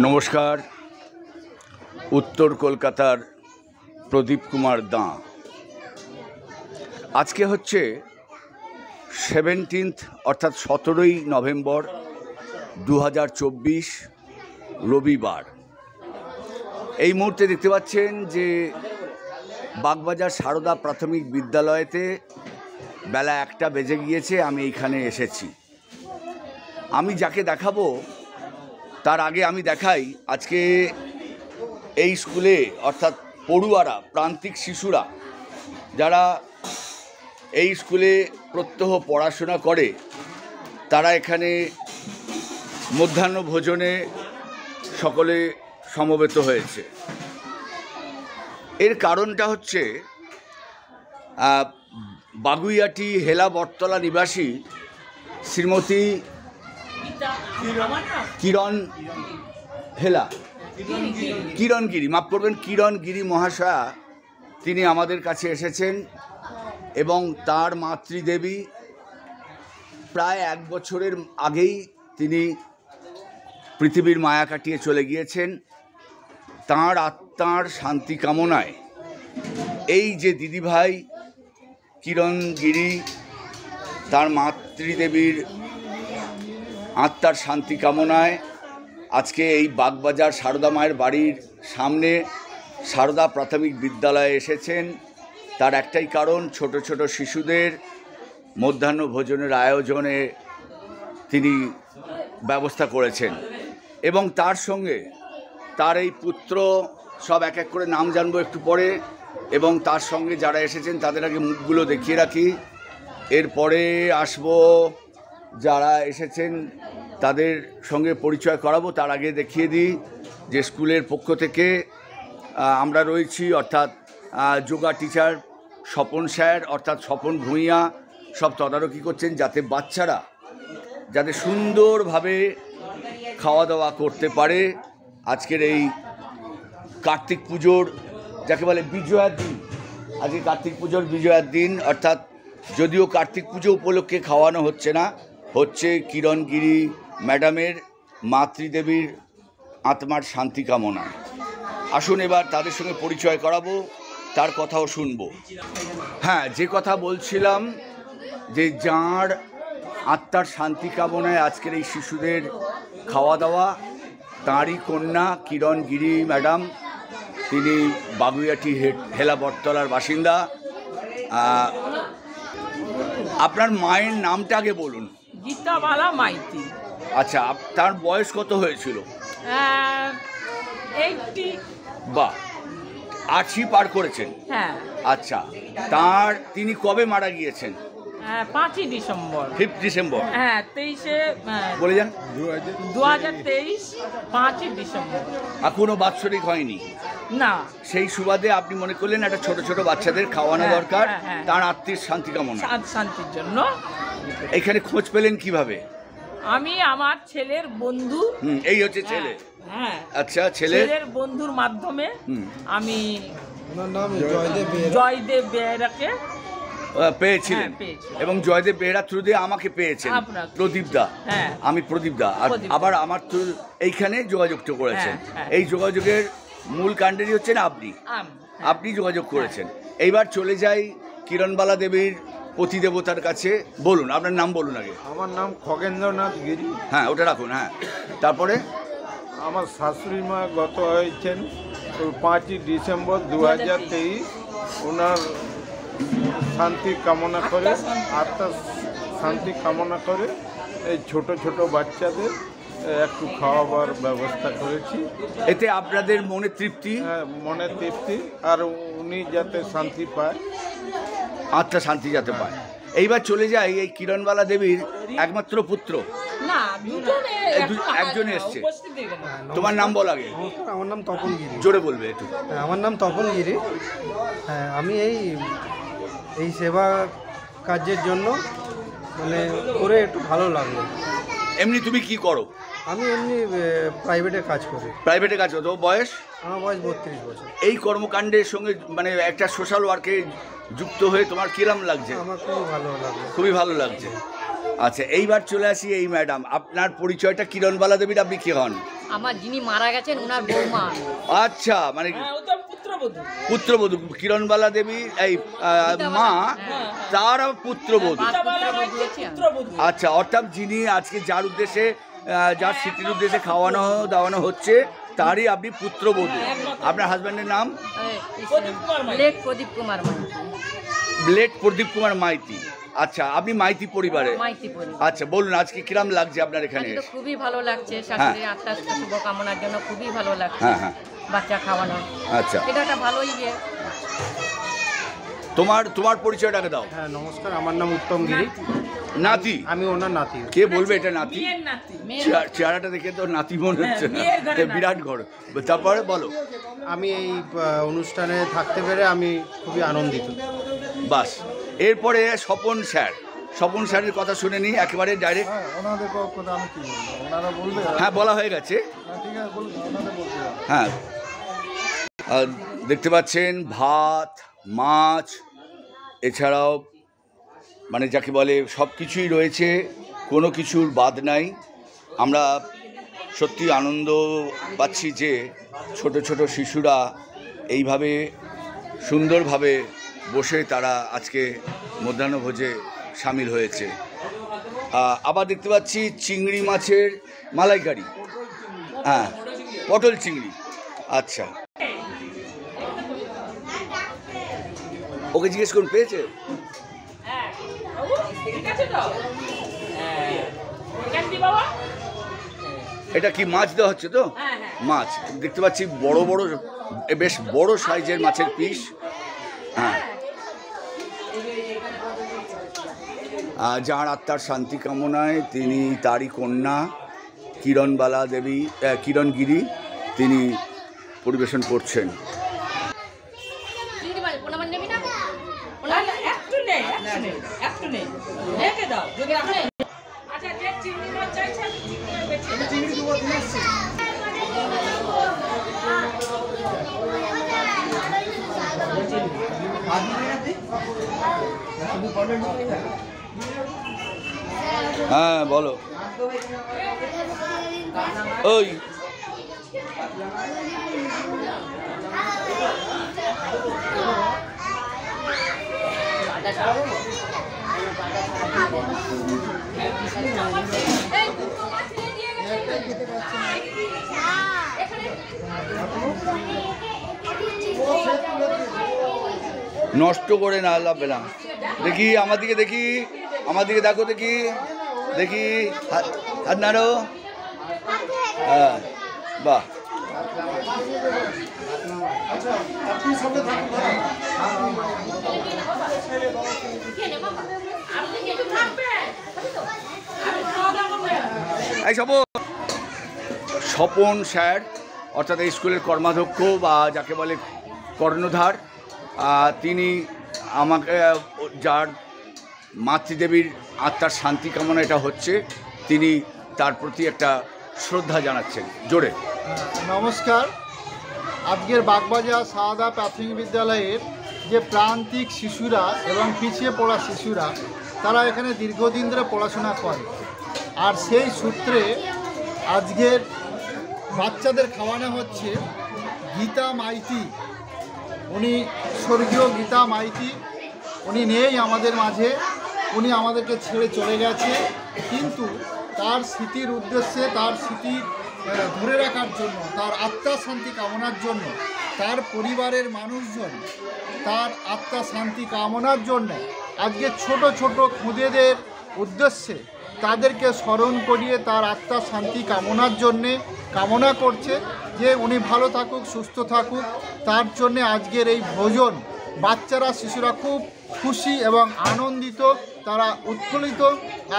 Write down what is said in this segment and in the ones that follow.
নমস্কার। উত্তর কলকাতার প্রদীপ কুমার দাঁ। আজকে হচ্ছে 17 অর্থাৎ 17ই নভেম্বর 2024 রবিবার। এই মুহূর্তে দেখতে পাচ্ছেন যে বাগবাজার সারদা প্রাথমিক বিদ্যালয়েতে বেলা 1টা বেজে গিয়েছে। আমি এইখানে এসেছি। আমি যাকে দেখাবো তার আগে আমি দেখাই আজকে এই স্কুলে অর্থাৎ পড়ুয়ারা, প্রান্তিক শিশুরা যারা এই স্কুলে প্রত্যহ পড়াশোনা করে তারা এখানে মধ্যাহ্ন ভোজনে সকলে সমবেত হয়েছে। এর কারণটা হচ্ছে বাগুইয়াটি হেলা বটতলা নিবাসী শ্রীমতী কিরণ গিরি, মাফ করবেন, কিরণ গিরি মহাশয়া তিনি আমাদের কাছে এসেছেন এবং তার মাতৃদেবী প্রায় 1 বছরের আগেই তিনি পৃথিবীর মায়া কাটিয়ে চলে গিয়েছেন। তাঁর আত্মার শান্তি কামনায় এই যে দিদিভাই কিরণ গিরি, তার মাতৃদেবীর আত্মার শান্তি কামনায় আজকে এই বাগবাজার সারদা মায়ের বাড়ির সামনে সারদা প্রাথমিক বিদ্যালয়ে এসেছেন। তার একটাই কারণ, ছোট ছোট শিশুদের মধ্যাহ্ন ভোজনের আয়োজনে তিনি ব্যবস্থা করেছেন এবং তার সঙ্গে তার এই পুত্র, সব এক এক করে নাম জানবো একটু পরে, এবং তার সঙ্গে যারা এসেছেন তাদের আগে মুখগুলো দেখিয়ে রাখি, এরপরে আসবো যারা এসেছেন তাদের সঙ্গে পরিচয় করাবো। তার আগে দেখিয়ে দিই যে স্কুলের পক্ষ থেকে আমরা রয়েছি, অর্থাৎ যোগা টিচার স্বপন স্যার অর্থাৎ স্বপন ভূঁইয়া সব তদারকি করছেন যাতে বাচ্চারা যাতে সুন্দরভাবে খাওয়া দাওয়া করতে পারে। আজকের এই কার্তিক পুজোর যাকে বলে বিজয়ার দিন, আজকে কার্তিক পুজোর বিজয়ার দিন, অর্থাৎ যদিও কার্তিক পুজো উপলক্ষে খাওয়ানো হচ্ছে না, হচ্ছে কিরণ গিরি ম্যাডামের মাতৃদেবীর আত্মার শান্তি কামনায়। আসুন এবার তাদের সঙ্গে পরিচয় করাবো, তার কথাও শুনবো। হ্যাঁ, যে কথা বলছিলাম যে যাঁর আত্মার শান্তি কামনায় আজকের এই শিশুদের খাওয়া দাওয়া, তাঁরই কন্যা কিরণ গিরি ম্যাডাম, তিনি বাগুইয়াটি হেলা বটতলার বাসিন্দা। আপনার মায়ের নামটা আগে বলুন। গীতাবালা মাইতি। আচ্ছা, তার বয়স কত হয়েছিল? 80। বাহ, 80 পার করেছেন। হ্যাঁ। আচ্ছা, তিনি কবে মারা গিয়েছেন? 5ই ডিসেম্বর। 5 ডিসেম্বর। হ্যাঁ, 23-এ বলে যান। 2023 5ই ডিসেম্বর। এখনো বাৎসরিক হয়নি না। সেই সুবাদে আপনি মনে করলেন একটা ছোট ছোট বাচ্চাদের খাওয়ানো দরকার, তার আত্মীয় শান্তি কামনা, শান্তির জন্য। এখানে খোঁজ পেলেন কিভাবে? আমি আমার ছেলের বন্ধু। এই হচ্ছে ছেলে? হ্যাঁ। আচ্ছা, ছেলের বন্ধুর মাধ্যমে আমি জয়দেব বেহেরাকে পেয়েছিলেন এবং জয়দেব বেহেরা থ্রু দিয়ে আমাকে পেয়েছেন, প্রদীপ দা। আমি প্রদীপ দা, আর আবার আমার থ্রু এইখানে যোগাযোগটা করেছেন। এই যোগাযোগের মূল কাণ্ডেরই হচ্ছেন আপনি যোগাযোগ করেছেন। এইবার চলে যাই কিরণবালা দেবীর পতিদেবতার কাছে। বলুন, আপনার নাম বলুন আগে। আমার নাম খগেন্দ্রনাথ গিরি। হ্যাঁ, ওটা রাখুন। হ্যাঁ, তারপরে আমার শাশুড়ি মা গত হয়েছেন 5ই ডিসেম্বর 2023। ওনার শান্তি কামনা করে, আত্মার শান্তি কামনা করে এই ছোট ছোট বাচ্চাদের একটু খাওয়াবার ব্যবস্থা করেছি। এতে আপনাদের মনে তৃপ্তি? হ্যাঁ, মনে তৃপ্তি, আর উনি যাতে শান্তি পায়, আত্মা শান্তি যাতে পায়। এইবার চলে যাই এই কিরণবালা দেবীর একমাত্র পুত্র। না, একজন এসছে। তোমার নাম বল আগে। আমার নাম তপন গিরি। জোরে বলবে একটু। আমার নাম তপন গিরি। হ্যাঁ, আমি এই সেবা কাজের জন্য মানে করে একটু ভালো লাগলো। এমনি তুমি কি করো? আমি এমনি প্রাইভেটে কাজ করি। প্রাইভেটে কাজ করো? বয়স? আমার বয়স 32 বছর। এই কর্মকাণ্ডের সঙ্গে মানে একটা সোশ্যাল ওয়ার্কে যুক্ত হয়ে তোমার কিরম লাগছে? আমার খুব ভালো লাগলো। খুবই ভালো লাগছে। আচ্ছা, এইবার চলে আসি এই ম্যাডাম, আপনার পরিচয়টা কিরণবালা দেবীর আপনি কি হন? আমার যিনি মারা গেছেন ওনার বৌমা। আচ্ছা, মানে হ্যাঁ, ও তো পুত্রবধূ। পুত্রবধূ কিরণবালা দেবী এই মা, তার পুত্রবধূ। পুত্রবধূ। আচ্ছা, অর্থাৎ যিনি আজকে যার উদ্দেশ্যে যার স্মৃতির উদ্দেশ্যে খাওয়ানো দাওয়ানো হচ্ছে তারই আপনি পুত্রবধূ। আপনার হাজব্যান্ডের নাম? লেট প্রদীপ কুমার মাইতি। ব্লেড প্রদীপ কুমার মাইতি। আচ্ছা, আপনি মাইতি পরিবারে? মাইতি পরিবার। আচ্ছা, বলুন আজকে কিরম লাগছে আপনার এখানে? আজকে তো খুবই ভালো লাগছে, শাশুড়ি আত্মার শুভকামনার জন্য খুবই ভালো লাগছে। হ্যাঁ হ্যাঁ, বাচ্চা খাওয়ানো, আচ্ছা, এটা একটা ভালোই ইয়ে। তোমার পরিচয়টাকে দাও। হ্যাঁ নমস্কার, আমার নাম উত্তম গিরি, নাতি? আমি ওনার নাতি। কে বলবে এটা নাতি? মেয়ের নাতি। চেহারাটা দেখে তো নাতি মনে হচ্ছে না, মেয়ের ঘরে নাতি। বিরাট ঘর। তারপরে বলো। আমি এই অনুষ্ঠানে থাকতে পেরে আমি খুবই আনন্দিত। বাস, এরপরে স্বপন স্যারের কথা শুনে নিই একেবারে ডাইরেক্ট। ওনাদের কথা আমি কি বলবো, ওনারা বলবে। হ্যাঁ, বলা হয়ে গেছে। ঠিক আছে, বলুন, ওনাদের বলতে হবে। হ্যাঁ, দেখতে পাচ্ছেন ভাত, মাছ, এছাড়াও মানে যাকে বলে সব কিছুই রয়েছে, কোনো কিছুর বাদ নাই। আমরা সত্যি আনন্দ পাচ্ছি যে ছোট ছোট শিশুরা এইভাবে সুন্দরভাবে বসে তারা আজকে মধ্যাহ্নভোজে সামিল হয়েছে। আবার দেখতে পাচ্ছি চিংড়ি মাছের মালাইকারি, হ্যাঁ, পটল চিংড়ি। আচ্ছা, ওকে জিজ্ঞেস করুন পেয়েছে? হ্যাঁ, বাবু, ঠিক আছে তো? হ্যাঁ। এখান দিয়ে বাবা? এটা কি মাছ দেওয়া হচ্ছে তো? হ্যাঁ, হ্যাঁ। মাছ দেখতে পাচ্ছি, বড় বড়, বেশ বড় সাইজের মাছের পিস। হ্যাঁ, যার আত্মার শান্তি কামনায় তিনি, তারই কন্যা কিরণবালা দেবী, কিরণ গিরি, তিনি পরিবেশন করছেন। না, না, একটু নেই, একটু নেই। রেখে দাও, যদি আপনি- আচ্ছা, যে চিংড়ি মাছ চাইছে, আমি চিংড়ি মাছ বেছে দেবো। চিংড়ি দেবো, দিয়ে এসছি। হ্যাঁ, বলো। ওই নষ্ট করে না লাভ না। দেখি আমার দিকে, দেখি আমার দিকে, দেখো দেখি, দেখি হাত নাড়ো। হ্যাঁ, বাহ, এই স্বপন স্যার অর্থাৎ এই স্কুলের কর্মাধ্যক্ষ বা যাকে বলে কর্ণধার, তিনি আমাকে, যার মাতৃদেবীর আত্মার শান্তি কামনা এটা হচ্ছে, তিনি তার প্রতি একটা শ্রদ্ধা জানাচ্ছেন জোরে। নমস্কার। আজকের বাগবাজার সারদা প্রাথমিক বিদ্যালয়ের যে প্রান্তিক শিশুরা এবং পিছিয়ে পড়া শিশুরা, তারা এখানে দীর্ঘদিন ধরে পড়াশোনা করে, আর সেই সূত্রে আজকের বাচ্চাদের খাওয়ানো হচ্ছে গীতা মাইতি। উনি স্বর্গীয় গীতা মাইতি, উনি নেই আমাদের মাঝে, উনি আমাদেরকে ছেড়ে চলে গেছে, কিন্তু তার স্মৃতির উদ্দেশ্যে, তার স্মৃতি ধরে রাখার জন্য, তার আত্মার শান্তি কামনার জন্য, তার পরিবারের মানুষজন তার আত্মার শান্তি কামনার জন্য আজকে ছোট ছোট খুদেদের উদ্দেশ্যে তাদেরকে স্মরণ করিয়ে তার আত্মার শান্তি কামনার জন্যে কামনা করছে যে উনি ভালো থাকুক, সুস্থ থাকুক। তার জন্যে আজকের এই ভোজন, বাচ্চারা শিশুরা খুব খুশি এবং আনন্দিত, তারা উৎফুল্লিত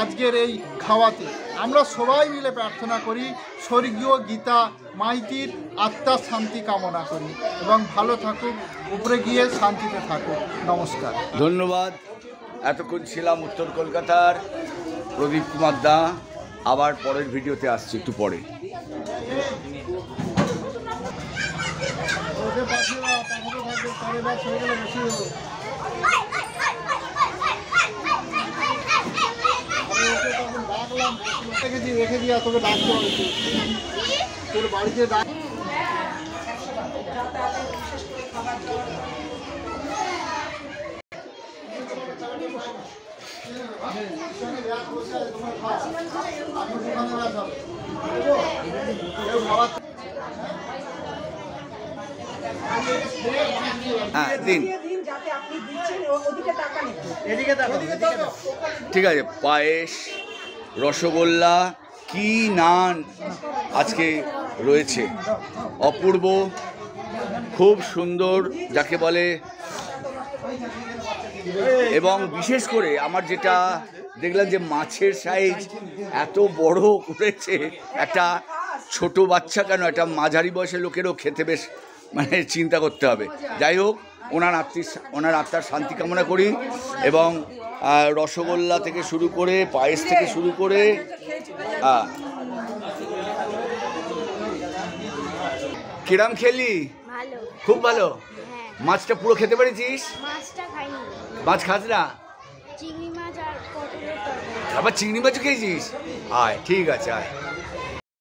আজকের এই খাওয়াতে। আমরা সবাই মিলে প্রার্থনা করি, স্বর্গীয় গীতা মাইতির আত্মার শান্তি কামনা করি এবং ভালো থাকুক, উপরে গিয়ে শান্তিতে থাকুক। নমস্কার, ধন্যবাদ। এতক্ষণ ছিলাম উত্তর কলকাতার প্রদীপ কুমার দা। আবার পরের ভিডিওতে আসছি একটু পরে। ওদের পাশে থাকবে, পরের বার ছেড়ে গেলে বসিয়ে দেবো। ওকে তখন ডাকলাম, রেখে দিয়ে তোকে ডাকতে হবে, তোর বাড়িতে ডাক। হ্যাঁ দিন, ঠিক আছে। পায়েস, রসগোল্লা, কি নান আজকে রয়েছে, অপূর্ব, খুব সুন্দর যাকে বলে। এবং বিশেষ করে আমার যেটা দেখলাম যে মাছের সাইজ এত বড় করেছে, একটা ছোট বাচ্চা কেন, একটা মাঝারি বয়সের লোকেরও খেতে বেশ মানে চিন্তা করতে হবে। যাই হোক, ওনার আত্মার শান্তি কামনা করি। এবং রসগোল্লা থেকে শুরু করে, পায়েস থেকে শুরু করে, কিরাম খেলি? ভালো। খুব ভালো। হ্যাঁ। মাছটা পুরো খেতে পেরেছিস? মাছটা খাইনি। মাছ খাস না? চিংড়ি মাছ আর পটলের তরকারি। আবার চিংড়ি মাছও খেয়েছিস? আয়, ঠিক আছে, আয়।